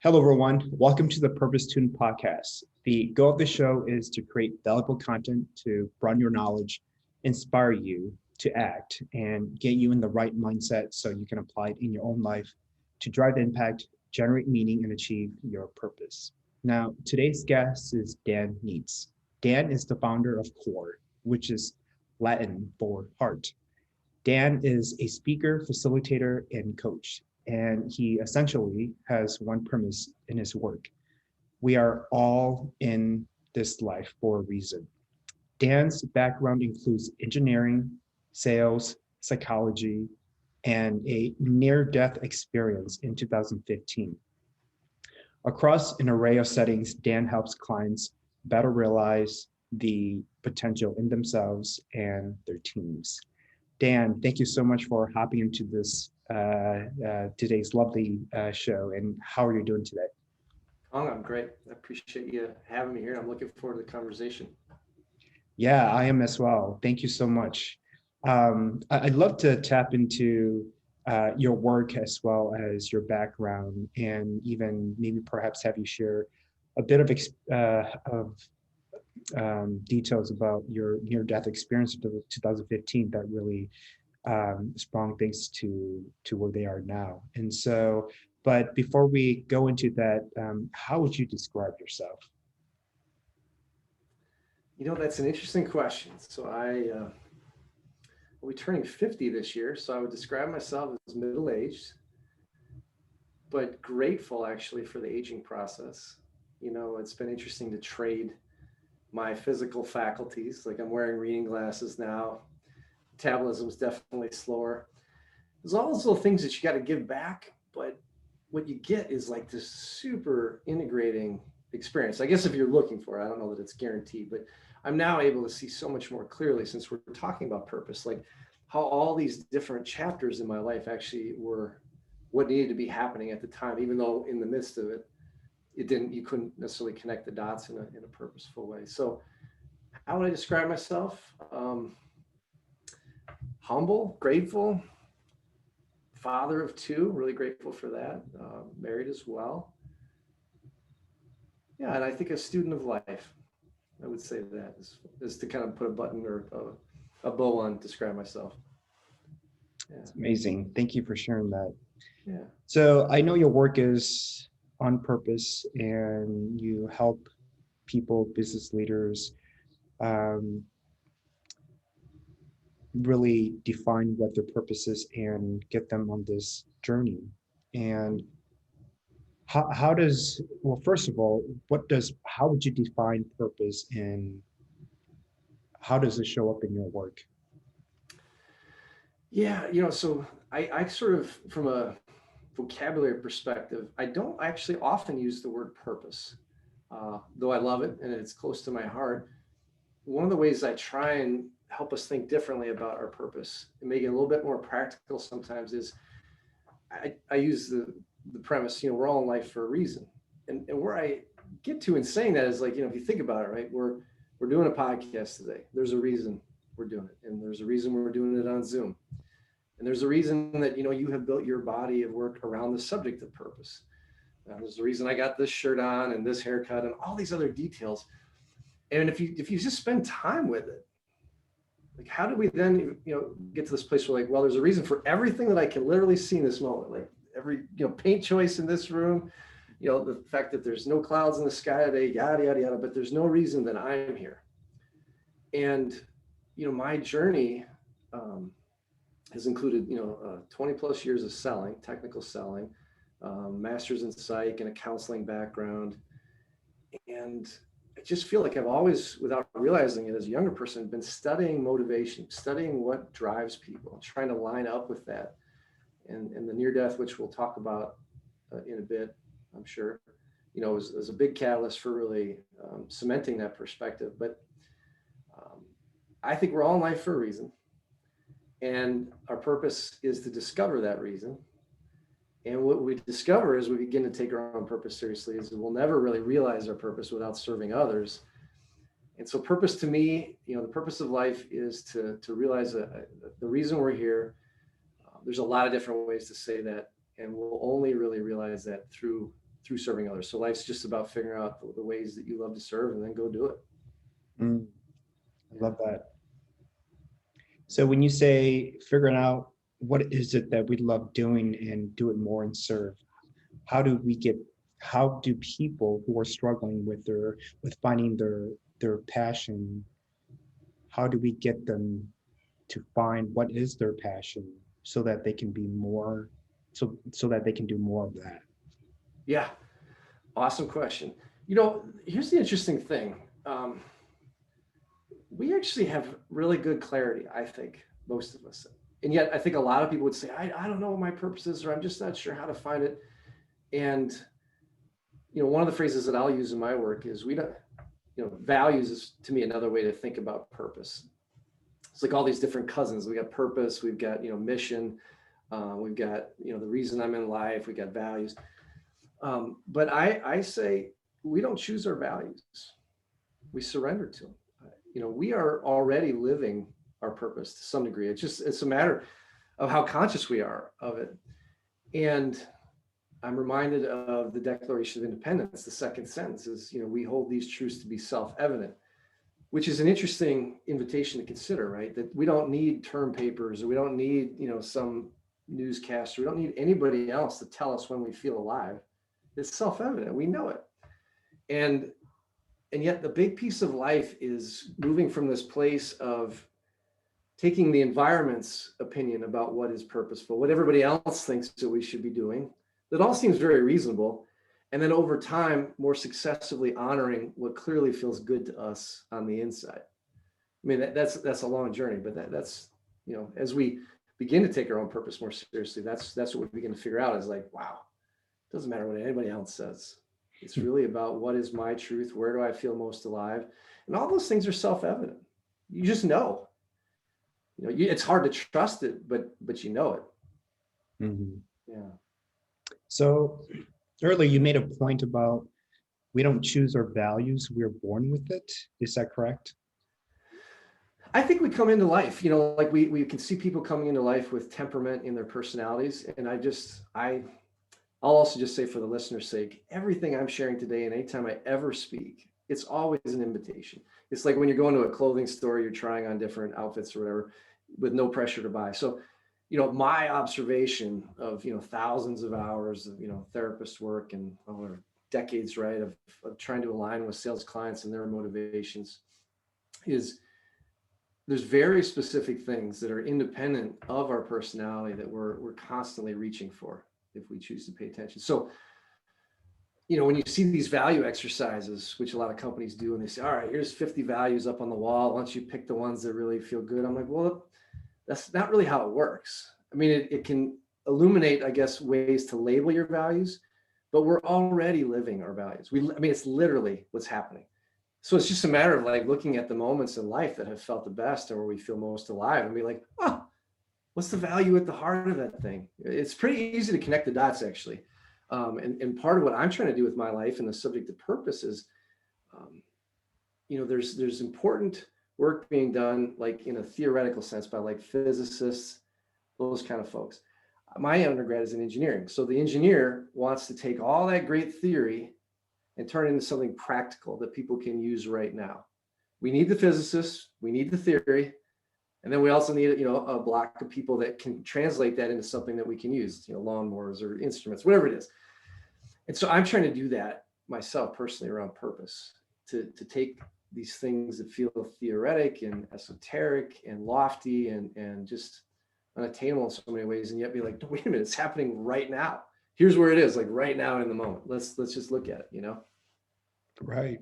Hello, everyone. Welcome to the Purpose Tuned podcast. The goal of the show is to create valuable content to broaden your knowledge, inspire you to act, and get you in the right mindset so you can apply it in your own life to drive impact, generate meaning, and achieve your purpose. Now, today's guest is Dan Neitz. Dan is the founder of CORE, which is Latin for heart. Dan is a speaker, facilitator, and coach, and he essentially has one premise in his work. We are all in this life for a reason. Dan's background includes engineering, sales, psychology, and a near-death experience in 2015. Across an array of settings, Dan helps clients better realize the potential in themselves and their teams. Dan, thank you so much for hopping into this today's lovely show. And how are you doing today? Oh, I'm great. I appreciate you having me here. I'm looking forward to the conversation. Yeah, I am as well. Thank you so much. I'd love to tap into your work as well as your background, and even maybe perhaps have you share a bit of details about your near-death experience of 2015 that really sprung things to where they are now. And so, but before we go into that, how would you describe yourself? That's an interesting question. So will be turning 50 this year. So I would describe myself as middle-aged, but grateful actually for the aging process. It's been interesting to trade my physical faculties. Like I'm wearing reading glasses now. Metabolism is definitely slower. There's all those little things that you got to give back, but what you get is like this super integrating experience. I guess if you're looking for it, I don't know that it's guaranteed, but I'm now able to see so much more clearly since we're talking about purpose, like how all these different chapters in my life actually were what needed to be happening at the time, even though in the midst of it, you couldn't necessarily connect the dots in a purposeful way. So how would I describe myself? Humble, grateful, father of two, really grateful for that. Married as well. Yeah, and I think a student of life. I would say that is to kind of put a button or a bow on describe myself. Yeah. It's amazing. Thank you for sharing that. Yeah. So I know your work is on purpose and you help people, business leaders, really define what their purpose is and get them on this journey. And how does, well, first of all, how would you define purpose and how does it show up in your work? Yeah, so I sort of, from a vocabulary perspective, I don't actually often use the word purpose, though I love it and it's close to my heart. One of the ways I try and help us think differently about our purpose and make it a little bit more practical sometimes is I use the premise, we're all in life for a reason. And where I get to in saying that is like, if you think about it, right, we're doing a podcast today. There's a reason we're doing it. And there's a reason we're doing it on Zoom. And there's a reason that, you have built your body of work around the subject of purpose. There's a reason I got this shirt on and this haircut and all these other details. And if you just spend time with it, like how do we then, get to this place where like, well, there's a reason for everything that I can literally see in this moment, like every, paint choice in this room, the fact that there's no clouds in the sky today, yada, yada, yada, but there's no reason that I'm here. And, my journey has included, 20 plus years of selling, technical selling, master's in psych and a counseling background. And I just feel like I've always, without realizing it as a younger person, been studying motivation, studying what drives people, trying to line up with that. And the near death, which we'll talk about in a bit, I'm sure, was a big catalyst for really cementing that perspective. But I think we're all in life for a reason. And our purpose is to discover that reason. And what we discover as we begin to take our own purpose seriously is that we'll never really realize our purpose without serving others. And so purpose to me, the purpose of life is to realize the reason we're here. There's a lot of different ways to say that. And we'll only really realize that through through serving others. So life's just about figuring out the ways that you love to serve and then go do it. I love that. So when you say figuring out what is it that we love doing and do it more and serve, how do people who are struggling with finding their passion, how do we get them to find what is their passion so that they can be more, so that they can do more of that? Yeah. Awesome question. Here's the interesting thing. We actually have really good clarity, I think, most of us. And yet I think a lot of people would say, I don't know what my purpose is, or I'm just not sure how to find it. And, one of the phrases that I'll use in my work is values is to me another way to think about purpose. It's like all these different cousins. We got purpose, we've got, mission, we've got, the reason I'm in life, we got values. But I say we don't choose our values. We surrender to them. We are already living our purpose to some degree. It's a matter of how conscious we are of it. And I'm reminded of the Declaration of Independence. The second sentence is, we hold these truths to be self-evident, which is an interesting invitation to consider, right? That we don't need term papers, or we don't need, some newscaster. We don't need anybody else to tell us when we feel alive. It's self-evident. We know it. And yet the big piece of life is moving from this place of taking the environment's opinion about what is purposeful, what everybody else thinks that we should be doing. That all seems very reasonable. And then over time, more successfully honoring what clearly feels good to us on the inside. I mean, that's a long journey, but that's, as we begin to take our own purpose more seriously, that's what we begin to figure out is like, wow, it doesn't matter what anybody else says. It's really about what is my truth? Where do I feel most alive? And all those things are self-evident. You just know. It's hard to trust it, but you know it. Mm-hmm. Yeah. So earlier you made a point about we don't choose our values, we're born with it. Is that correct? I think we come into life, like we can see people coming into life with temperament in their personalities. And I'll also just say, for the listener's sake, everything I'm sharing today and anytime I ever speak, it's always an invitation. It's like when you're going to a clothing store, you're trying on different outfits or whatever with no pressure to buy. So, my observation of, thousands of hours of, therapist work and over decades, right, of trying to align with sales clients and their motivations is there's very specific things that are independent of our personality that we're constantly reaching for if we choose to pay attention. So, when you see these value exercises, which a lot of companies do, and they say, all right, here's 50 values up on the wall. Once you pick the ones that really feel good, I'm like, well, that's not really how it works. I mean, it can illuminate, I guess, ways to label your values, but we're already living our values. It's literally what's happening. So it's just a matter of like looking at the moments in life that have felt the best and where we feel most alive and be like, oh, what's the value at the heart of that thing? It's pretty easy to connect the dots, actually. And part of what I'm trying to do with my life and the subject of purpose is, there's important work being done, like in a theoretical sense, by like physicists, those kind of folks. My undergrad is in engineering. So the engineer wants to take all that great theory and turn it into something practical that people can use right now. We need the physicists, we need the theory, and then we also need, a block of people that can translate that into something that we can use, lawnmowers or instruments, whatever it is. And so I'm trying to do that myself personally around purpose, to take these things that feel theoretic and esoteric and lofty and just unattainable in so many ways, and yet be like, wait a minute, it's happening right now. Here's where it is, like right now in the moment. Let's just look at it, Right.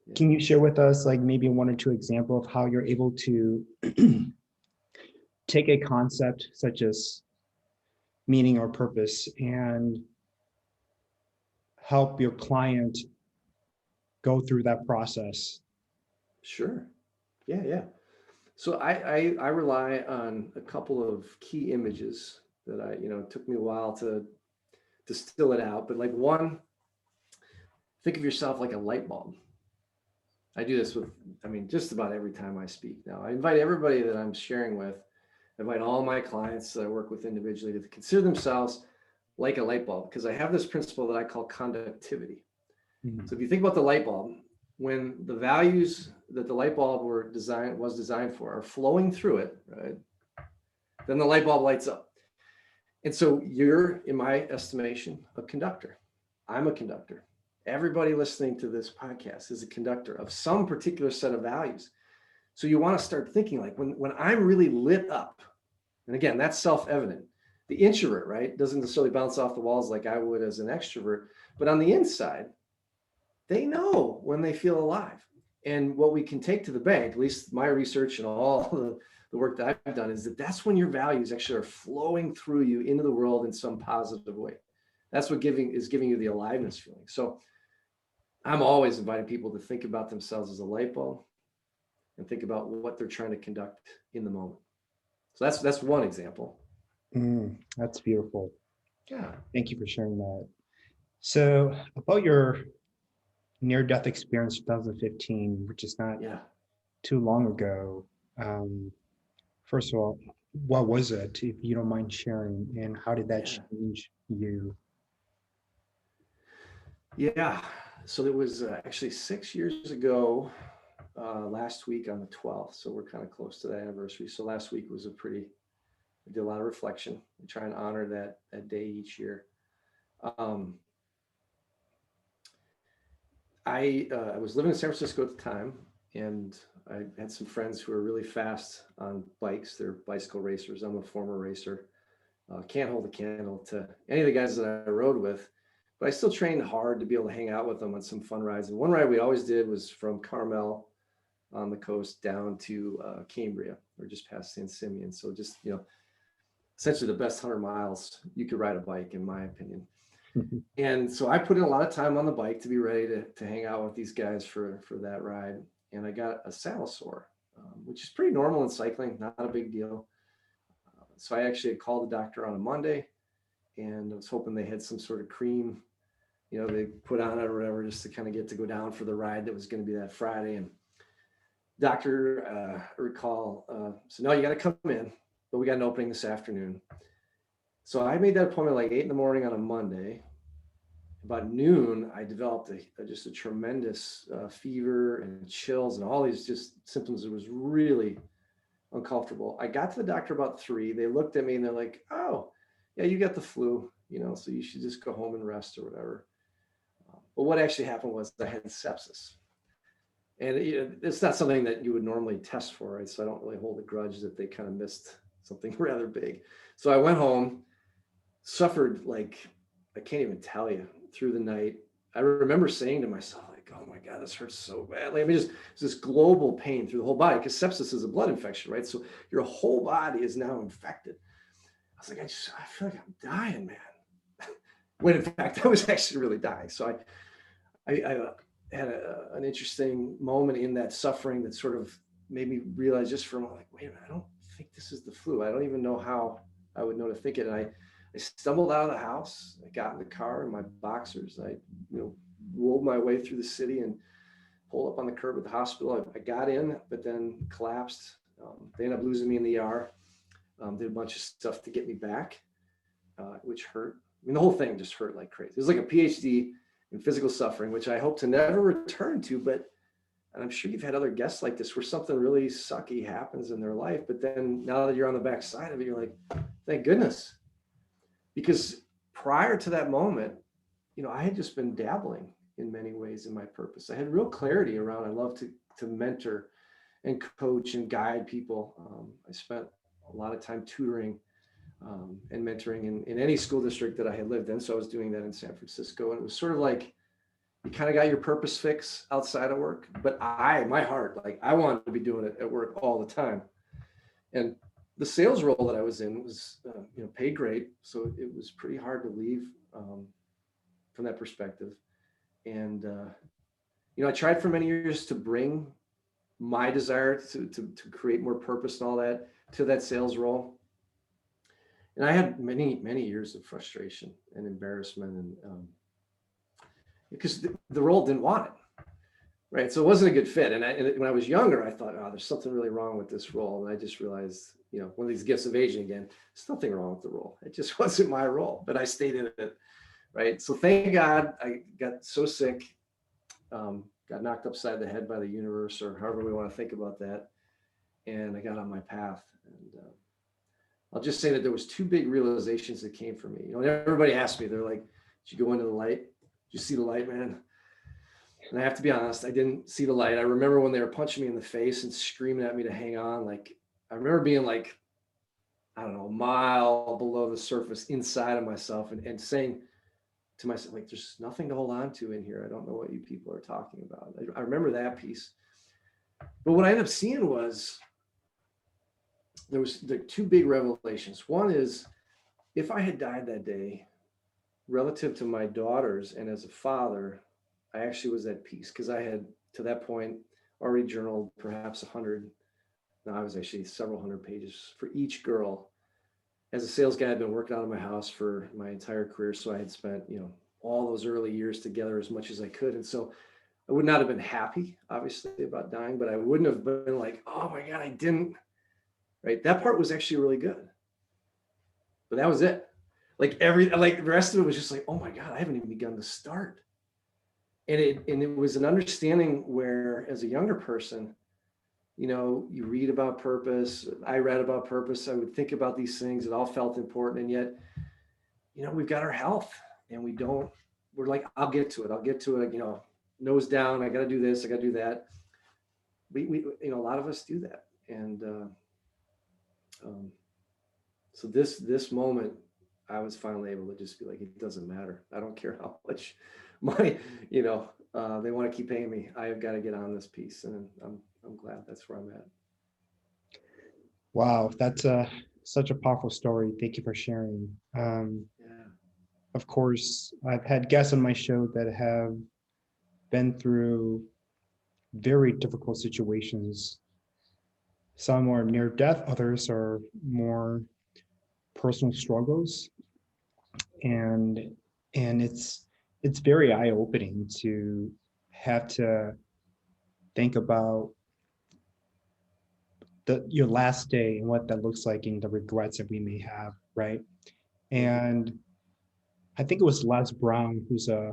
Yeah. Can you share with us like maybe one or two examples of how you're able to take a concept such as meaning or purpose and help your client go through that process? Sure. Yeah. So I rely on a couple of key images that it took me a while to distill it out. But like one, think of yourself like a light bulb. I do this with, just about every time I speak now. I invite everybody that I'm sharing with, I invite all my clients that I work with individually to consider themselves like a light bulb, because I have this principle that I call conductivity. Mhm. So if you think about the light bulb, when the values that the light bulb was designed for are flowing through it, right, then the light bulb lights up. And so you're, in my estimation, a conductor. I'm a conductor. Everybody listening to this podcast is a conductor of some particular set of values. So you want to start thinking like when I'm really lit up, and again, that's self-evident. The introvert, right, doesn't necessarily bounce off the walls like I would as an extrovert, but on the inside, they know when they feel alive. And what we can take to the bank, at least my research and all the work that I've done, is that that's when your values actually are flowing through you into the world in some positive way. That's what giving you the aliveness feeling. So I'm always inviting people to think about themselves as a light bulb and think about what they're trying to conduct in the moment. So that's one example. That's beautiful. Yeah. Thank you for sharing that. So about your near-death experience 2015, which is not Yeah. too long ago. First of all, what was it, if you don't mind sharing, and how did that change you? Yeah. So it was actually 6 years ago, last week on the 12th. So we're kind of close to that anniversary. So last week was I did a lot of reflection. We try and honor that day each year. I was living in San Francisco at the time, and I had some friends who were really fast on bikes. They're bicycle racers. I'm a former racer. Can't hold a candle to any of the guys that I rode with, but I still trained hard to be able to hang out with them on some fun rides. And one ride we always did was from Carmel on the coast down to Cambria, or just past San Simeon. So just, essentially the best 100 miles you could ride a bike, in my opinion. And so I put in a lot of time on the bike to be ready to hang out with these guys for that ride. And I got a saddle sore, which is pretty normal in cycling, not a big deal. So I actually had called the doctor on a Monday, and I was hoping they had some sort of cream, they put on it or whatever, just to kind of get to go down for the ride that was going to be that Friday. And doctor, said, no, you got to come in, but we got an opening this afternoon. So I made that appointment like 8 a.m. on a Monday. About noon, I developed just a tremendous fever and chills and all these just symptoms. It was really uncomfortable. I got to the doctor about 3. They looked at me and they're like, oh, yeah, you got the flu, so you should just go home and rest or whatever. But what actually happened was I had sepsis. And it's not something that you would normally test for, right? So I don't really hold a grudge that they kind of missed something rather big. So I went home, suffered like, I can't even tell you, through the night. I remember saying to myself, like, oh my God, this hurts so badly. I mean, it's this global pain through the whole body, because sepsis is a blood infection, right? So your whole body is now infected. I was like, I feel like I'm dying, man. When in fact, I was actually really dying. So I had an interesting moment in that suffering that sort of made me realize just for a moment, like, wait a minute, I don't think this is the flu. I don't even know how I would know to think it. And I stumbled out of the house. I got in the car in my boxers. I, rolled my way through the city and pulled up on the curb at the hospital. I got in, but then collapsed. They ended up losing me in the ER. Did a bunch of stuff to get me back, which hurt. I mean, the whole thing just hurt like crazy. It was like a PhD in physical suffering, which I hope to never return to. But, and I'm sure you've had other guests like this where something really sucky happens in their life. But then now that you're on the backside of it, you're like, thank goodness. Because prior to that moment, I had just been dabbling in many ways in my purpose. I had real clarity around, I love to mentor and coach and guide people. I spent a lot of time tutoring and mentoring in any school district that I had lived in. So I was doing that in San Francisco. And it was sort of like, you kind of got your purpose fix outside of work. But my heart, like I wanted to be doing it at work all the time. And the sales role that I was in was, paid great. So it was pretty hard to leave from that perspective. And, I tried for many years to bring my desire to create more purpose and all that to that sales role. And I had many, many years of frustration and embarrassment, and because the role didn't want it. Right. So it wasn't a good fit. And when I was younger, I thought, oh, there's something really wrong with this role. And I just realized, one of these gifts of aging again, there's nothing wrong with the role. It just wasn't my role, but I stayed in it. Right. So thank God I got so sick, got knocked upside the head by the universe, or however we want to think about that. And I got on my path. And I'll just say that there was two big realizations that came for me. Everybody asked me, they're like, did you go into the light? Did you see the light, man? And I have to be honest, I didn't see the light. I remember when they were punching me in the face and screaming at me to hang on. Like, I remember being like, I don't know, a mile below the surface inside of myself and saying to myself, like, there's nothing to hold on to in here. I don't know what you people are talking about. I remember that piece. But what I ended up seeing was there was the two big revelations. One is, if I had died that day, relative to my daughters and as a father, I actually was at peace, because I had, to that point, already journaled perhaps 100. No, I was actually several hundred pages for each girl. As a sales guy, I'd been working out of my house for my entire career. So I had spent, all those early years together as much as I could. And so I would not have been happy, obviously, about dying, but I wouldn't have been like, oh my God, I didn't, right? That part was actually really good. But that was it. Like the rest of it was just like, oh my God, I haven't even begun to start. And it was an understanding where, as a younger person, you read about purpose. I read about purpose. I would think about these things. It all felt important. And yet, we've got our health, and we're like, I'll get to it. Nose down. I got to do this. I got to do that. We a lot of us do that. And so this moment, I was finally able to just be like, it doesn't matter. I don't care how much they want to keep paying me. I have got to get on this piece, and I'm glad that's where I'm at. Wow, that's such a powerful story. Thank you for sharing. Of course, I've had guests on my show that have been through very difficult situations. Some are near death, others are more personal struggles, and it's very eye-opening to have to think about your last day and what that looks like, and the regrets that we may have, right? And I think it was Les Brown, who's a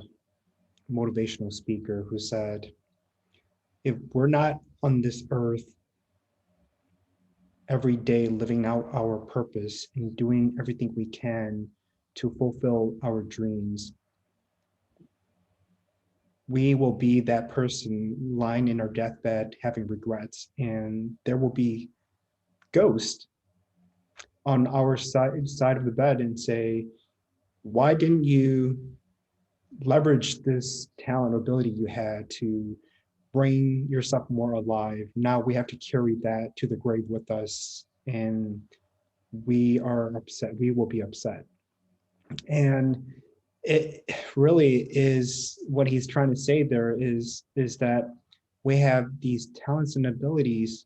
motivational speaker, who said, if we're not on this earth every day living out our purpose and doing everything we can to fulfill our dreams, we will be that person lying in our deathbed having regrets, and there will be ghosts on our side of the bed and say, why didn't you leverage this talent or ability you had to bring yourself more alive? Now we have to carry that to the grave with us, and we are upset. We will be upset. And it really is, what he's trying to say there is that we have these talents and abilities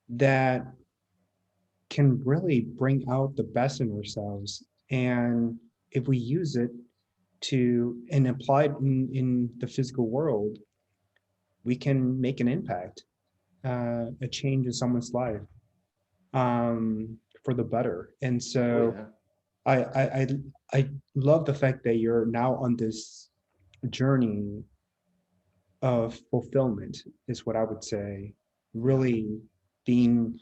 that can really bring out the best in ourselves. And if we use it and apply it in the physical world, we can make an impact, a change in someone's life, for the better. And so I love the fact that you're now on this journey of fulfillment, is what I would say, really being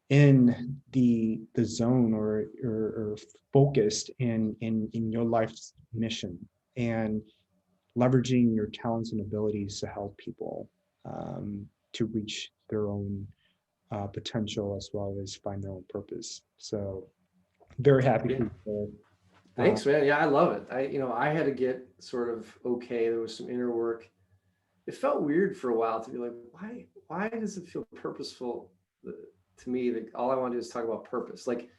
in the zone or focused in your life's mission, and leveraging your talents and abilities to help people to reach their own potential, as well as find their own purpose. So very happy for you. Thanks, man. Yeah, I love it. I had to get sort of okay. There was some inner work. It felt weird for a while to be like, why does it feel purposeful to me that all I want to do is talk about purpose? Like,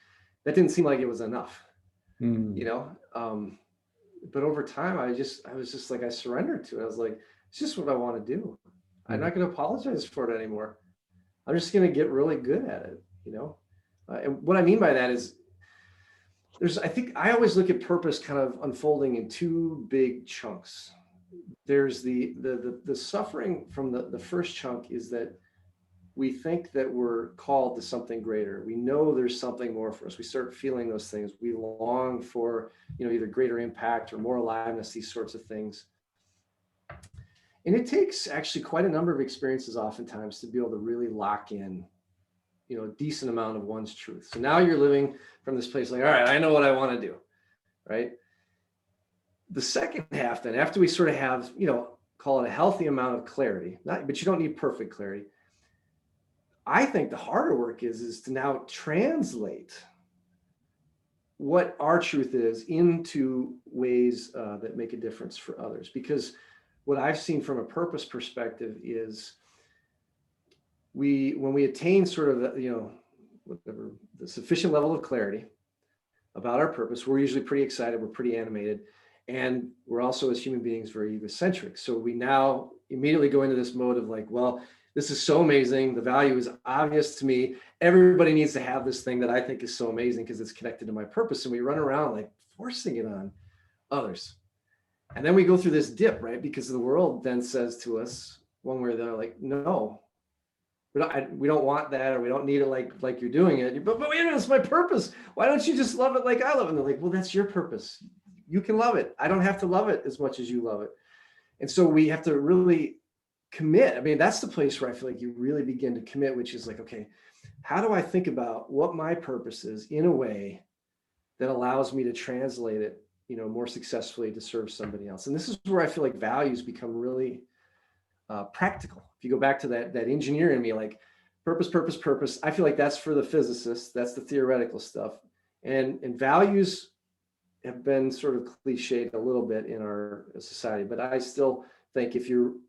that didn't seem like it was enough, but over time, I was just like, I surrendered to it. I was like, it's just what I want to do. I'm not going to apologize for it anymore. I'm just going to get really good at it, and what I mean by that is, I think I always look at purpose kind of unfolding in two big chunks. there's the suffering from the first chunk is that we think that we're called to something greater. We know there's something more for us. We start feeling those things. We long for, either greater impact or more aliveness, these sorts of things. And it takes actually quite a number of experiences oftentimes to be able to really lock in, a decent amount of one's truth. So now you're living from this place like, all right, I know what I want to do, right? The second half then, after we sort of have, call it a healthy amount of clarity, but you don't need perfect clarity. I think the harder work is to now translate what our truth is into ways that make a difference for others. Because what I've seen from a purpose perspective is when we attain sort of the sufficient level of clarity about our purpose, we're usually pretty excited, we're pretty animated, and we're also, as human beings, very egocentric. So we now immediately go into this mode of like, well, this is so amazing. The value is obvious to me. Everybody needs to have this thing that I think is so amazing because it's connected to my purpose. And we run around like forcing it on others. And then we go through this dip, right? Because the world then says to us one way or the other, like, no, we don't want that, or we don't need it like you're doing it. But wait a minute, it's my purpose. Why don't you just love it like I love it? And they're like, well, that's your purpose. You can love it. I don't have to love it as much as you love it. And so we have to really commit. I mean, that's the place where I feel like you really begin to commit, which is like, okay, how do I think about what my purpose is in a way that allows me to translate it, more successfully to serve somebody else? And this is where I feel like values become really practical. If you go back to that engineer in me, like purpose, I feel like that's for the physicists. That's the theoretical stuff. And values have been sort of cliched a little bit in our society, but I still think if you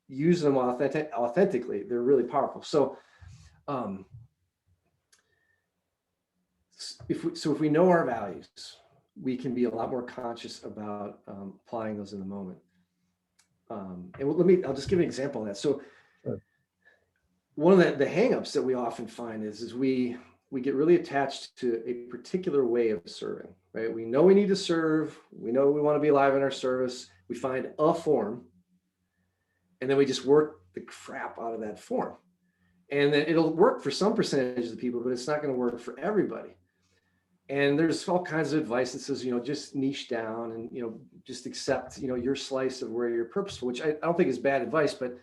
use them authentically, they're really powerful. So if we know our values, we can be a lot more conscious about applying those in the moment. And I'll just give an example of that. So sure. One of the hangups that we often find is we get really attached to a particular way of serving, right? We know we need to serve. We know we want to be alive in our service. We find a form, and then we just work the crap out of that form. And then it'll work for some percentage of people, but it's not going to work for everybody. And there's all kinds of advice that says, just niche down and, just accept, your slice of where you're purposeful, which I don't think is bad advice, but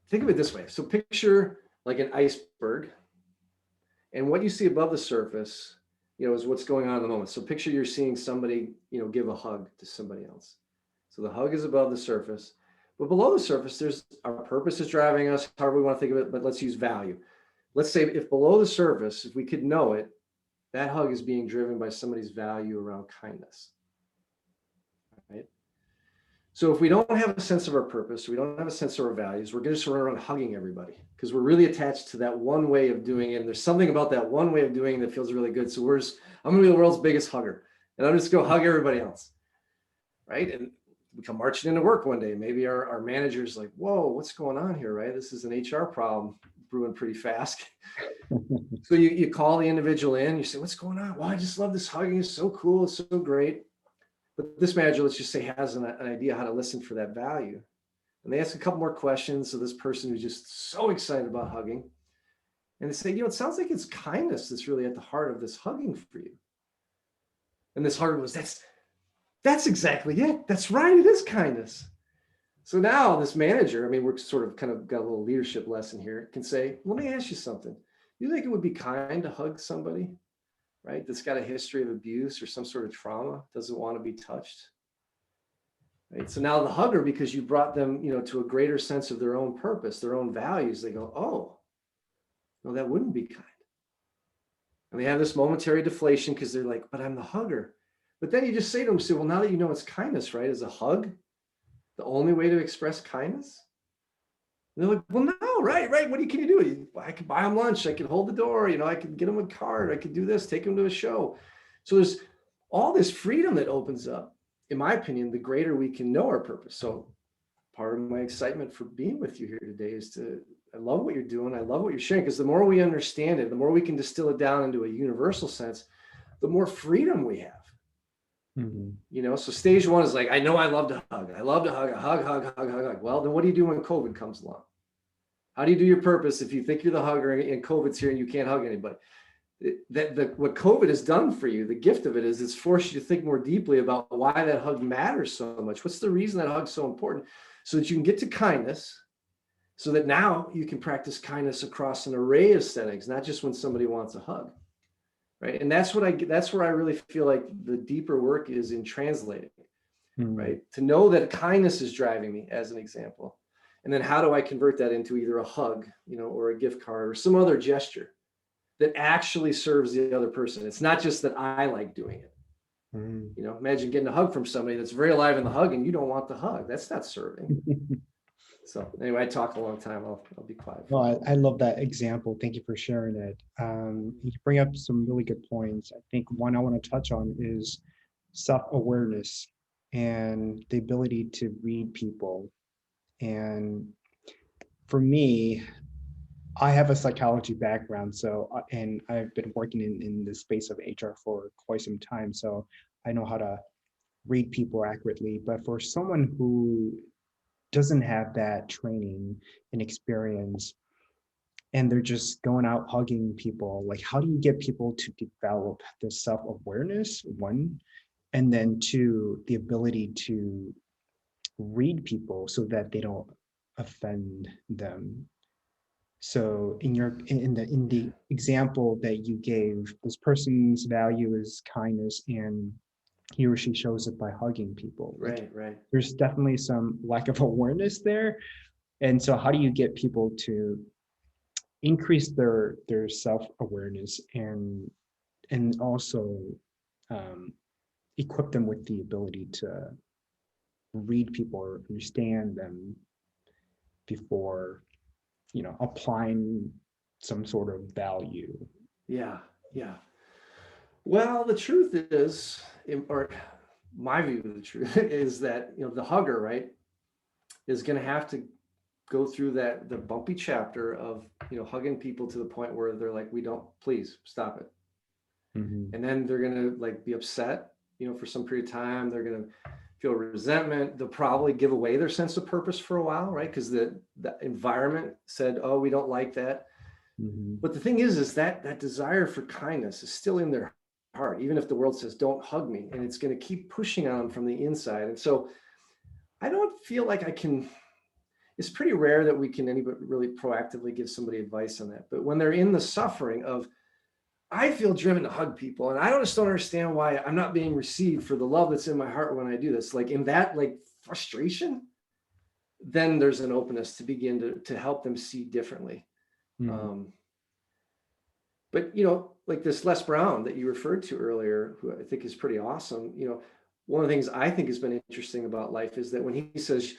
think of it this way. So picture like an iceberg, and what you see above the surface, is what's going on in the moment. So picture you're seeing somebody, give a hug to somebody else. So the hug is above the surface, but below the surface, there's our purpose is driving us, however we want to think of it, but let's use value. Let's say if below the surface, if we could know it, that hug is being driven by somebody's value around kindness, right? So if we don't have a sense of our purpose, we don't have a sense of our values, we're going to just run around hugging everybody because we're really attached to that one way of doing it. And there's something about that one way of doing it that feels really good. So I'm going to be the world's biggest hugger, and I'm just going to hug everybody else, right? And we come marching into work one day. Maybe our manager's like, whoa, what's going on here, right? This is an HR problem brewing pretty fast. So you call the individual in, you say, what's going on? Well, I just love this hugging. It's so cool. It's so great. But this manager, let's just say, has an idea how to listen for that value. And they ask a couple more questions of this person who's just so excited about hugging. And they say, it sounds like it's kindness that's really at the heart of this hugging for you. And this hugger goes, that's exactly it. That's right. It is kindness. So now this manager, we're sort of kind of got a little leadership lesson here, can say, let me ask you something. You think it would be kind to hug somebody, right, that's got a history of abuse or some sort of trauma, doesn't want to be touched? Right? So now the hugger, because you brought them, to a greater sense of their own purpose, their own values, they go, oh, no, that wouldn't be kind. And they have this momentary deflation because they're like, but I'm the hugger. But then you just say to them, well, now that you know it's kindness, right, is a hug the only way to express kindness? And they're like, well, no, right. What can you do? I could buy them lunch. I could hold the door. I could get them a card. I could do this, take them to a show. So there's all this freedom that opens up, in my opinion, the greater we can know our purpose. So part of my excitement for being with you here today is I love what you're doing. I love what you're sharing, because the more we understand it, the more we can distill it down into a universal sense, the more freedom we have. Mhm. So stage one is like, I know I love to hug. I love to hug. Well, then what do you do when COVID comes along? How do you do your purpose if you think you're the hugger and COVID's here and you can't hug anybody? What COVID has done for you, the gift of it is it's forced you to think more deeply about why that hug matters so much. What's the reason that hug's so important? So that you can get to kindness, so that now you can practice kindness across an array of settings, not just when somebody wants a hug. Right. And that's where I really feel like the deeper work is in translating, Mhm. right? To know that kindness is driving me, as an example. And then how do I convert that into either a hug, or a gift card or some other gesture that actually serves the other person? It's not just that I like doing it. Mhm. Imagine getting a hug from somebody that's very alive in the hug and you don't want the hug. That's not serving. So anyway, I talk a long time. I'll be quiet. Well, I love that example. Thank you for sharing it. You bring up some really good points. I think one I want to touch on is self-awareness and the ability to read people. And for me, I have a psychology background, so and I've been working in the space of HR for quite some time, so I know how to read people accurately. But for someone who doesn't have that training and experience, and they're just going out hugging people, like how do you get people to develop the self-awareness, one, and then two, the ability to read people so that they don't offend them? So in the example that you gave, this person's value is kindness, and he or she shows it by hugging people. Like Right. there's definitely some lack of awareness there. And so how do you get people to increase their self-awareness and also um, equip them with the ability to read people or understand them before applying some sort of value? Yeah. Yeah. Well, the truth is, or my view of the truth is that, the hugger, right, is going to have to go through the bumpy chapter of, hugging people to the point where they're like, we don't, please stop it. Mhm. And then they're going to like be upset, for some period of time. They're going to feel resentment. They'll probably give away their sense of purpose for a while, right? Because the environment said, oh, we don't like that. Mhm. But the thing is that desire for kindness is still in their heart, even if the world says, don't hug me. And it's going to keep pushing on them from the inside. And so I don't feel like it's pretty rare that we can anybody really proactively give somebody advice on that. But when they're in the suffering of, I feel driven to hug people, and I just don't understand why I'm not being received for the love that's in my heart when I do this. Like in that like frustration, then there's an openness to begin to help them see differently. Mhm. Um, but like this Les Brown that you referred to earlier, who I think is pretty awesome. One of the things I think has been interesting about life is that when he says,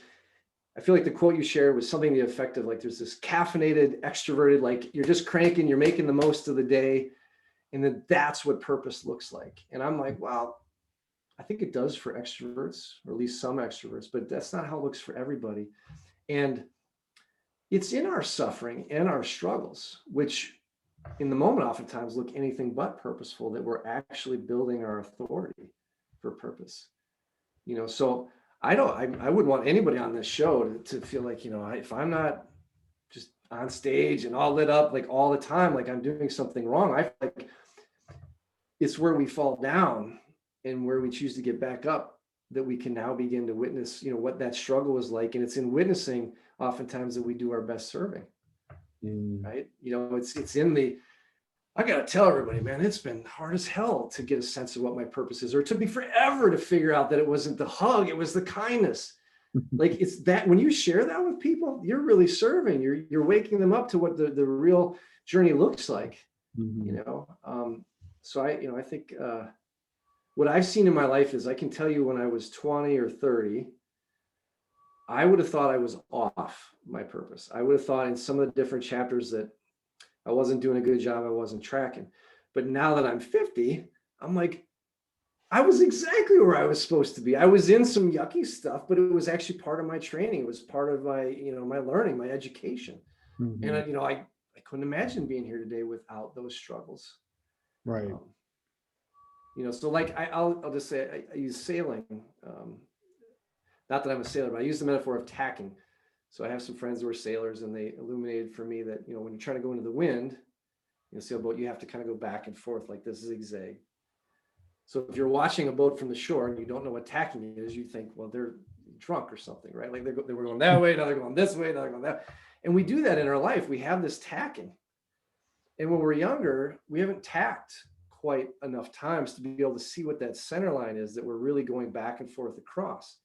I feel like the quote you shared was something to the effect of like, there's this caffeinated, extroverted, like you're just cranking, you're making the most of the day. And then that's what purpose looks like. And I'm like, wow, I think it does for extroverts, or at least some extroverts, but that's not how it looks for everybody. And it's in our suffering and our struggles, which in the moment oftentimes look anything but purposeful, that we're actually building our authority for purpose. So I wouldn't want anybody on this show to feel like, if I'm not just on stage and all lit up like all the time, like I'm doing something wrong. I feel like it's where we fall down and where we choose to get back up that we can now begin to witness, what that struggle was like. And it's in witnessing oftentimes that we do our best serving, Mm. right? It's in the, I got to tell everybody, man, it's been hard as hell to get a sense of what my purpose is, or it took me forever to figure out that it wasn't the hug, it was the kindness. Like it's that when you share that with people, you're really serving, you're waking them up to what the real journey looks like, Mhm. so I think what I've seen in my life is I can tell you when I was 20 or 30, I would have thought I was off my purpose. I would have thought in some of the different chapters that I wasn't doing a good job, I wasn't tracking. But now that I'm 50, I'm like, I was exactly where I was supposed to be. I was in some yucky stuff, but it was actually part of my training. It was part of my, my learning, my education. And Mhm. I couldn't imagine being here today without those struggles. Right. Um, So like I'll just say I use sailing. Not that I'm a sailor, but I use the metaphor of tacking. So I have some friends who are sailors, and they illuminated for me that, when you're trying to go into the wind in a sailboat, you have to kind of go back and forth like this zigzag. So if you're watching a boat from the shore and you don't know what tacking is, you think, well, they're drunk or something, right? Like they were going that way, now they're going this way, now they're going that. And we do that in our life. We have this tacking. And when we're younger, we haven't tacked quite enough times to be able to see what that center line is that we're really going back and forth across.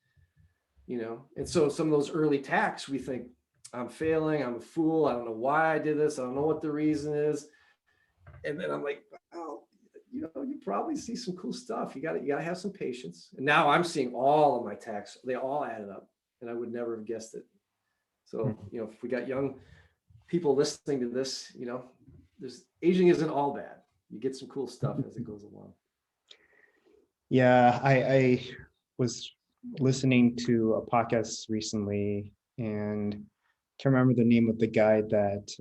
And so some of those early tacks, we think, I'm failing, I'm a fool, I don't know why I did this, I don't know what the reason is. And then I'm like, oh, you probably see some cool stuff. You gotta have some patience. And now I'm seeing all of my tacks, they all added up, and I would never have guessed it. So, if we got young people listening to this, there's aging isn't all bad. You get some cool stuff as it goes along. Yeah, I was listening to a podcast recently, and can't remember the name of the guy that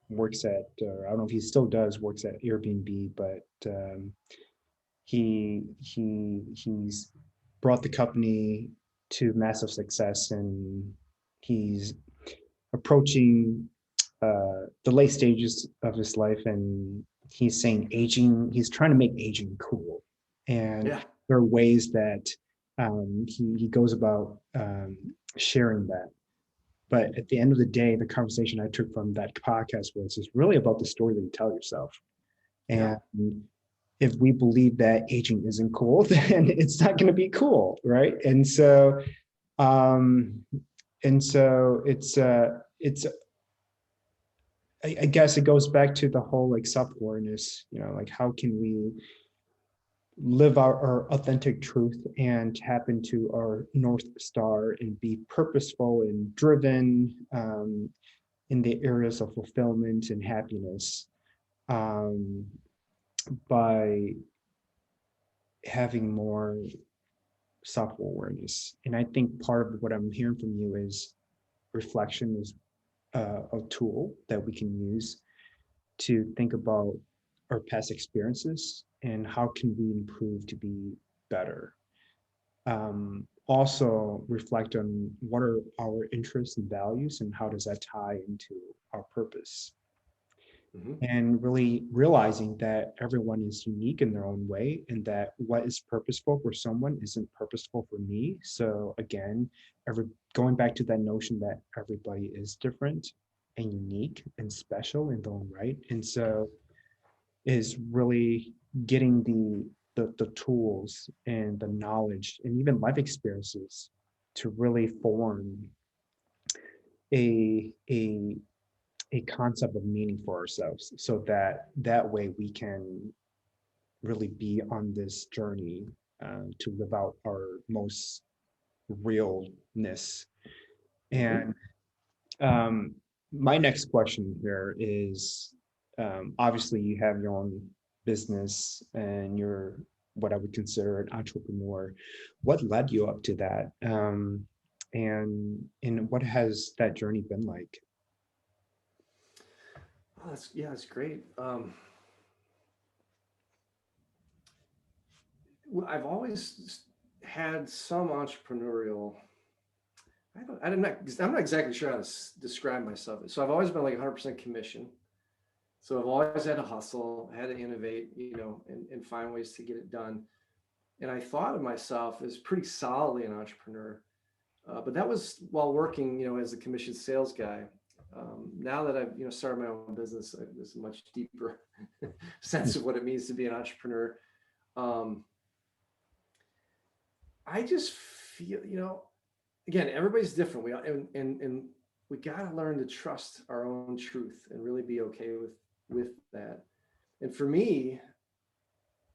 works at, or I don't know if he still does, works at Airbnb, but he's brought the company to massive success, and he's approaching the late stages of his life, and he's saying he's trying to make aging cool. And there are ways that he goes about sharing that. But at the end of the day, the conversation I took from that podcast was it's really about the story that you tell yourself. And if we believe that aging isn't cool, then it's not going to be cool, right? And so it's I guess it goes back to the whole like self-awareness, like how can we live our authentic truth and tap into our North Star and be purposeful and driven in the areas of fulfillment and happiness by having more self-awareness. And I think part of what I'm hearing from you is reflection is a tool that we can use to think about our past experiences and how can we improve to be better. Also reflect on what are our interests and values and how does that tie into our purpose. And really realizing that everyone is unique in their own way and that what is purposeful for someone isn't purposeful for me. So again, going back to that notion that everybody is different and unique and special in their own right. And so is really getting the tools and the knowledge and even life experiences to really form a concept of meaning for ourselves, so that way we can really be on this journey to live out our most realness. And my next question here is, obviously you have your own business and you're what I would consider an entrepreneur. What led you up to that? And what has that journey been like? Oh, that's great. I've always had some entrepreneurial. I'm not exactly sure how to describe myself. So I've always been like 100% commission. So I've always had to hustle, had to innovate, and find ways to get it done. And I thought of myself as pretty solidly an entrepreneur. But that was while working, as a commission sales guy. Now that I've, started my own business, there's a much deeper sense of what it means to be an entrepreneur. I just feel, again, everybody's different. And we got to learn to trust our own truth and really be okay with that. And for me,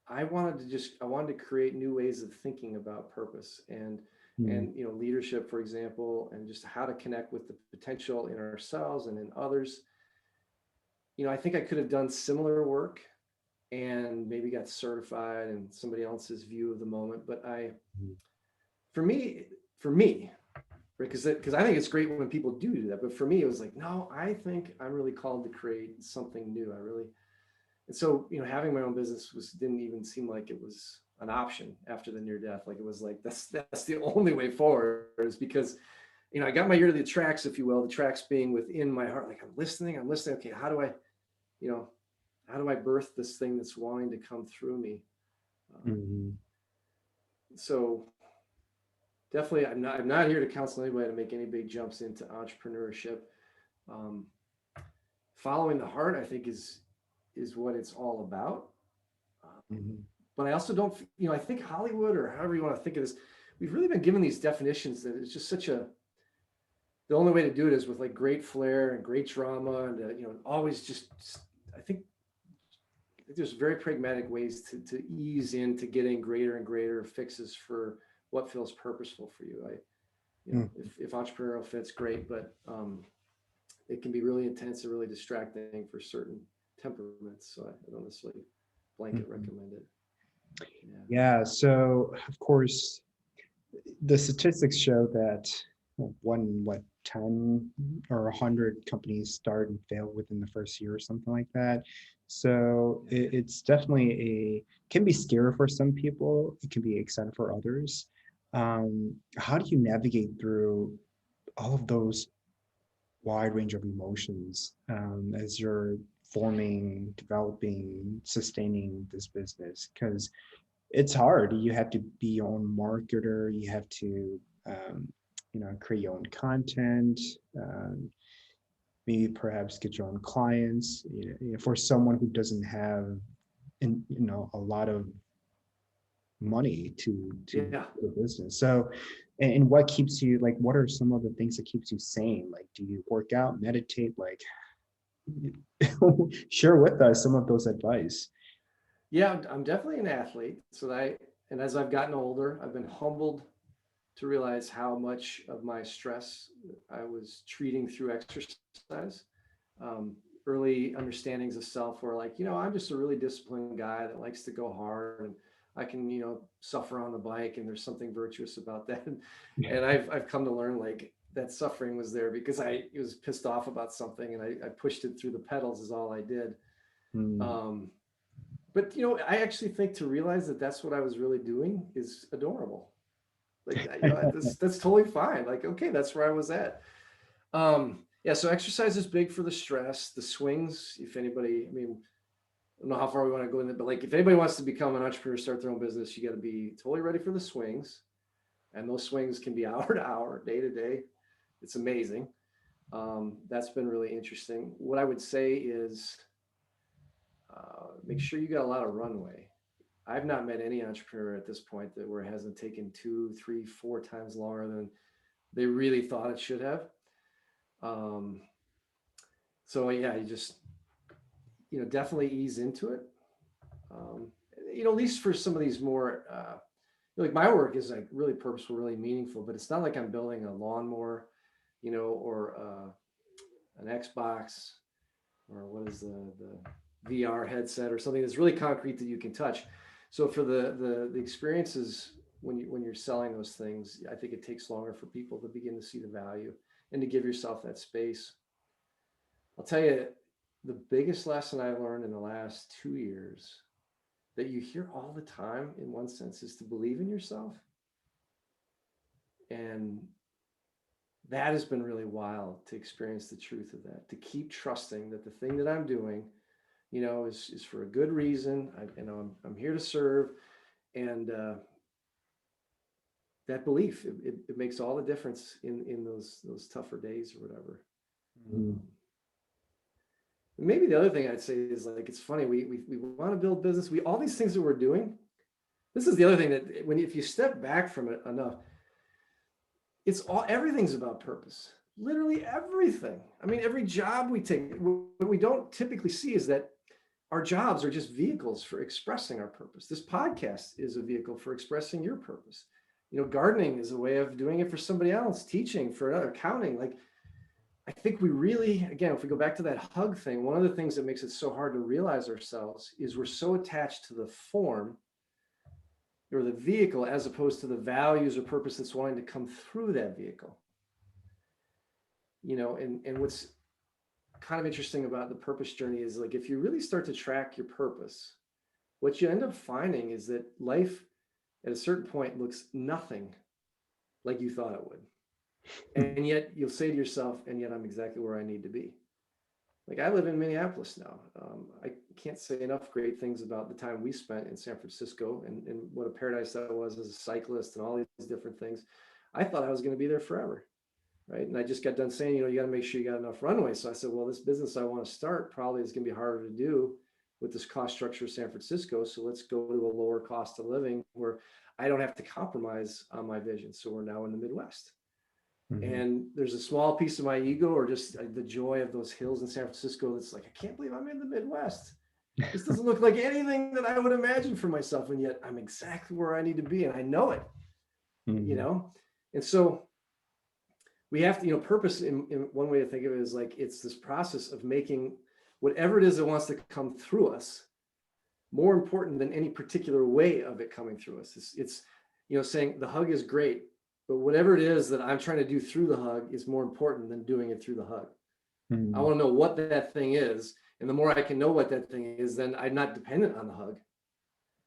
I wanted to create new ways of thinking about purpose and leadership, for example, and just how to connect with the potential in ourselves and in others. I think I could have done similar work and maybe got certified in somebody else's view of the moment. But for me, right, because I think it's great when people do that. But for me, it was like, no, I think I'm really called to create something new. And so, having my own business didn't even seem like it was an option after the near death. Like it was like, that's the only way forward, is because, I got my ear to the tracks, if you will, the tracks being within my heart. Like I'm listening. Okay. How do I birth this thing that's wanting to come through me? Mhm. So definitely, I'm not here to counsel anybody to make any big jumps into entrepreneurship. Um, Following the heart, I think, is what it's all about. Mhm. But I also don't, I think Hollywood, or however you want to think of this, we've really been given these definitions that it's just the only way to do it is with like great flair and great drama, and always just, I think there's very pragmatic ways to ease into getting greater and greater fixes for what feels purposeful for you. Mm. If entrepreneurial fits, great, but it can be really intense and really distracting for certain temperaments. So I don't necessarily blanket Mhm. recommend it. Yeah. So of course, the statistics show that 10 or 100 companies start and fail within the first year or something like that. So it's definitely can be scary for some people. It can be exciting for others. How do you navigate through all of those wide range of emotions as you're forming, developing, sustaining this business? Because it's hard. You have to be your own marketer. You have to, create your own content. Um, Maybe perhaps get your own clients. For someone who doesn't have, a lot of money to Yeah. the business. So, and what keeps you like? What are some of the things that keeps you sane? Like, do you work out, meditate? Like, share with us some of those advice. Yeah, I'm definitely an athlete. And as I've gotten older, I've been humbled to realize how much of my stress I was treating through exercise. Um, Early understandings of self were like, I'm just a really disciplined guy that likes to go hard, and I can, suffer on the bike, and there's something virtuous about that. And I've come to learn like that suffering was there because I was pissed off about something, and I pushed it through the pedals is all I did. Mm. Um, but I actually think to realize that that's what I was really doing is adorable. Like that's totally fine. Like, okay, that's where I was at. Yeah, so exercise is big for the stress, the swings. If anybody, I mean, I don't know how far we want to go in it, but like if anybody wants to become an entrepreneur, start their own business, you got to be totally ready for the swings. And those swings can be hour to hour, day to day. It's amazing. That's been really interesting. What I would say is make sure you got a lot of runway. I've not met any entrepreneur at this point where it hasn't taken 2, 3, 4 times longer than they really thought it should have. Um, so yeah, you just, definitely ease into it. Um, at least for some of these more, like my work is like really purposeful, really meaningful, but it's not like I'm building a lawnmower, or an Xbox, or what is the VR headset or something that's really concrete that you can touch. So for the experiences when you're selling those things, I think it takes longer for people to begin to see the value and to give yourself that space. I'll tell you, the biggest lesson I learned in the last 2 years that you hear all the time in one sense is to believe in yourself. And that has been really wild to experience the truth of that, to keep trusting that the thing that I'm doing, is for a good reason. I'm here to serve. And that belief, it makes all the difference in those tougher days or whatever. Mm. Maybe the other thing I'd say is like, it's funny, we want to build business. All these things that we're doing, this is the other thing that if you step back from it enough, everything's about purpose. Literally everything. I mean, every job we take, what we don't typically see is that our jobs are just vehicles for expressing our purpose. This podcast is a vehicle for expressing your purpose. Gardening is a way of doing it for somebody else, teaching for another, accounting. Like, I think we really, again, if we go back to that hug thing, one of the things that makes it so hard to realize ourselves is we're so attached to the form or the vehicle as opposed to the values or purpose that's wanting to come through that vehicle. And what's kind of interesting about the purpose journey is like, if you really start to track your purpose, what you end up finding is that life at a certain point looks nothing like you thought it would. And yet you'll say to yourself, and yet I'm exactly where I need to be. Like, I live in Minneapolis now. I can't say enough great things about the time we spent in San Francisco and what a paradise that was as a cyclist and all these different things. I thought I was going to be there forever, right? And I just got done saying, you got to make sure you got enough runway. So I said, well, this business I want to start probably is going to be harder to do with this cost structure of San Francisco. So let's go to a lower cost of living where I don't have to compromise on my vision. So we're now in the Midwest. Mm-hmm. And there's a small piece of my ego or just the joy of those hills in San Francisco that's like, I can't believe I'm in the Midwest. This doesn't look like anything that I would imagine for myself. And yet I'm exactly where I need to be. And I know it, mm-hmm. And so we have to, purpose in one way to think of it is like, it's this process of making whatever it is that wants to come through us more important than any particular way of it coming through us. It's saying the hug is great, but whatever it is that I'm trying to do through the hug is more important than doing it through the hug. Mm-hmm. I want to know what that thing is. And the more I can know what that thing is, then I'm not dependent on the hug,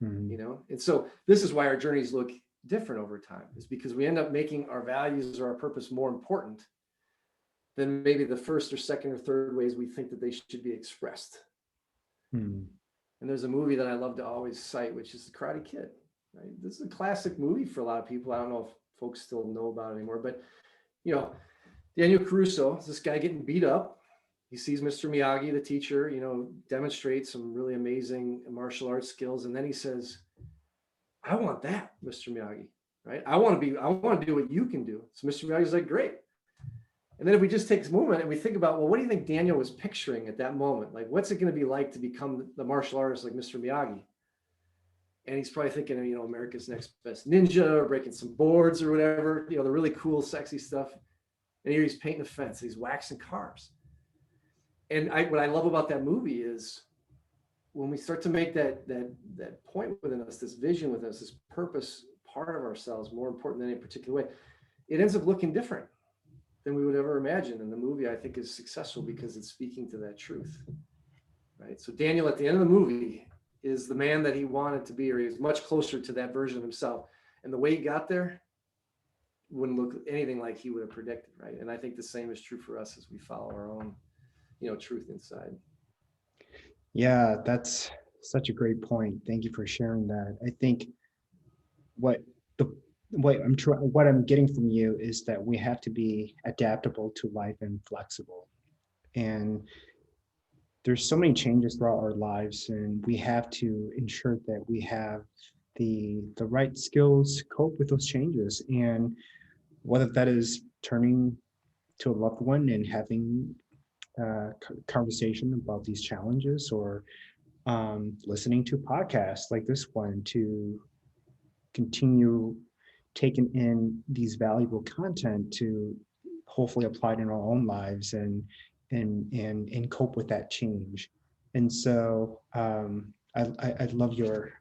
mm-hmm. And so this is why our journeys look different over time, is because we end up making our values or our purpose more important than maybe the first or second or third ways we think that they should be expressed. Mm-hmm. And there's a movie that I love to always cite, which is The Karate Kid, right? This is a classic movie for a lot of people. I don't know if folks still know about it anymore, but Daniel Caruso is this guy getting beat up. He sees Mr. Miyagi, the teacher, demonstrate some really amazing martial arts skills. And then he says, I want that, Mr. Miyagi, right? I want to do what you can do. So Mr. Miyagi's like, great. And then if we just take this moment and we think about, well, what do you think Daniel was picturing at that moment? Like, what's it going to be like to become the martial artist like Mr. Miyagi? And he's probably thinking, America's Next Best Ninja, or breaking some boards or whatever, the really cool, sexy stuff. And here he's painting a fence, he's waxing cars. And what I love about that movie is when we start to make that point within us, this vision within us, this purpose part of ourselves more important than any particular way, it ends up looking different than we would ever imagine. And the movie, I think, is successful because it's speaking to that truth, right? So Daniel, at the end of the movie, is the man that he wanted to be, or he was much closer to that version of himself. And the way he got there wouldn't look anything like he would have predicted, right? And I think the same is true for us as we follow our own, truth inside. Yeah, that's such a great point. Thank you for sharing that. I think what I'm getting from you is that we have to be adaptable to life and flexible. And there's so many changes throughout our lives, and we have to ensure that we have the right skills to cope with those changes. And whether that is turning to a loved one and having a conversation about these challenges, or listening to podcasts like this one to continue taking in these valuable content to hopefully apply it in our own lives and cope with that change. And so I love your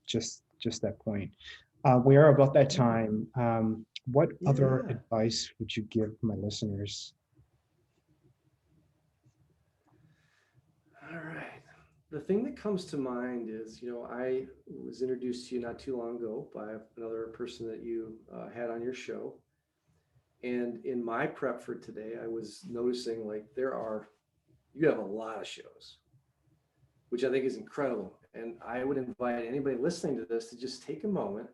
just that point. We are about that time. What other advice would you give my listeners? All right. The thing that comes to mind is, I was introduced to you not too long ago by another person that you had on your show. And in my prep for today, I was noticing like you have a lot of shows, which I think is incredible. And I would invite anybody listening to this to just take a moment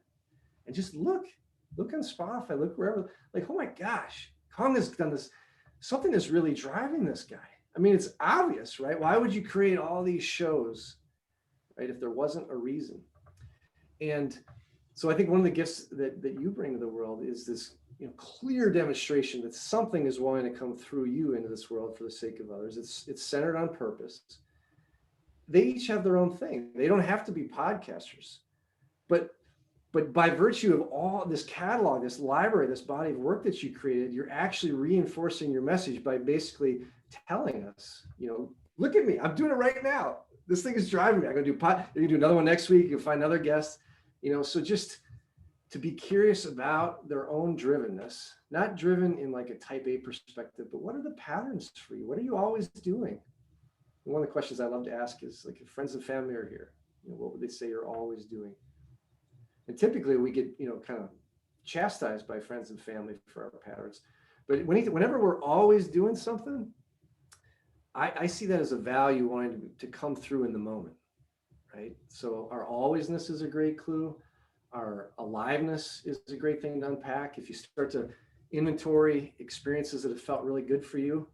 and just look on Spotify, look wherever, like, oh my gosh, Kong has done this. Something is really driving this guy. I mean, it's obvious, right? Why would you create all these shows, right, if there wasn't a reason? And so I think one of the gifts that you bring to the world is this clear demonstration that something is wanting to come through you into this world for the sake of others. It's centered on purpose. They each have their own thing. They don't have to be podcasters, but by virtue of all this catalog, this library, this body of work that you created, you're actually reinforcing your message by basically telling us, look at me, I'm doing it right now. This thing is driving me. I'm going to do you're going to do another one next week. You'll find another guest, so just to be curious about their own drivenness, not driven in like a type A perspective, but what are the patterns for you? What are you always doing? And one of the questions I love to ask is like, if friends and family are here, what would they say you're always doing? And typically we get, kind of chastised by friends and family for our patterns. But whenever we're always doing something, I see that as a value wanting to come through in the moment, right? So our alwaysness is a great clue. Our aliveness is a great thing to unpack. If you start to inventory experiences that have felt really good for you,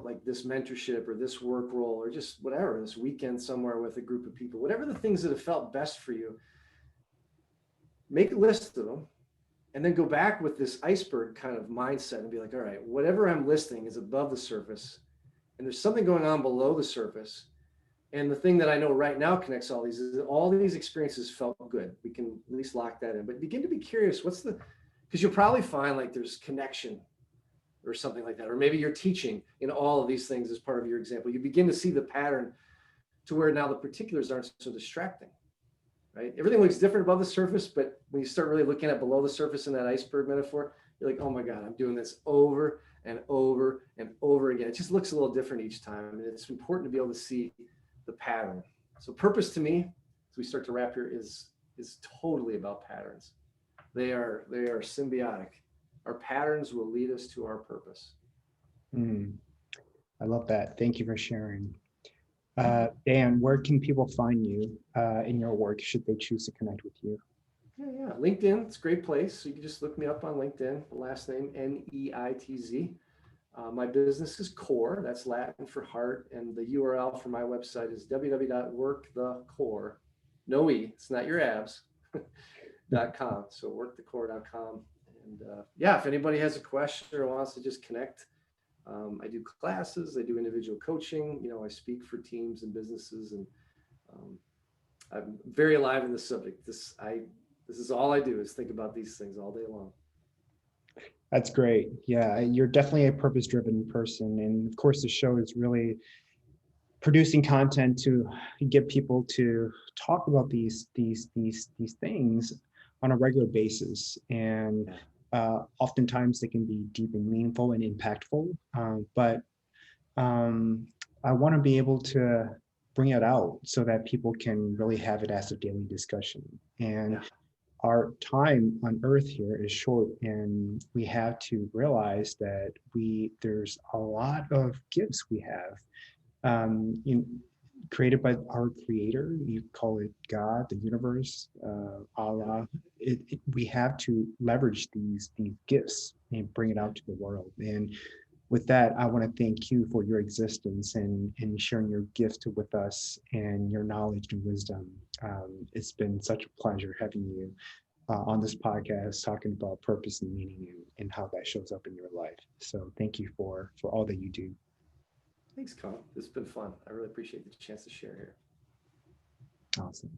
like this mentorship or this work role or just whatever, this weekend somewhere with a group of people, whatever the things that have felt best for you, make a list of them and then go back with this iceberg kind of mindset and be like, all right, whatever I'm listing is above the surface and there's something going on below the surface. And the thing that I know right now connects all these is that all these experiences felt good. We can at least lock that in, but begin to be curious. Because you'll probably find like there's connection or something like that. Or maybe you're teaching in all of these things as part of your example. You begin to see the pattern to where now the particulars aren't so distracting, right? Everything looks different above the surface, but when you start really looking at below the surface in that iceberg metaphor, you're like, oh my God, I'm doing this over and over and over again. It just looks a little different each time. And it's important to be able to see the pattern. So purpose to me, as we start to wrap here, is totally about patterns. They are symbiotic. Our patterns will lead us to our purpose. I love that. Thank you for sharing. Dan, where can people find you in your work should they choose to connect with you? Yeah. LinkedIn, it's a great place. So you can just look me up on LinkedIn, last name Neitz. My business is Core, that's Latin for heart, and the URL for my website is www.workthecore, no E, it's not your abs, .com. So workthecore.com. And if anybody has a question or wants to just connect, I do classes, I do individual coaching, I speak for teams and businesses, and I'm very alive in this subject. This is all I do is think about these things all day long. That's great. Yeah, you're definitely a purpose-driven person. And of course, the show is really producing content to get people to talk about these things on a regular basis. And oftentimes they can be deep and meaningful and impactful. But I want to be able to bring it out so that people can really have it as a daily discussion. And our time on earth here is short, and we have to realize that there's a lot of gifts we have created by our creator. You call it God, the universe, Allah. We have to leverage these gifts and bring it out to the world. And with that, I want to thank you for your existence and sharing your gifts with us and your knowledge and wisdom. It's been such a pleasure having you on this podcast, talking about purpose and meaning and how that shows up in your life. So thank you for all that you do. Thanks, Colin. This has been fun. I really appreciate the chance to share here. Awesome.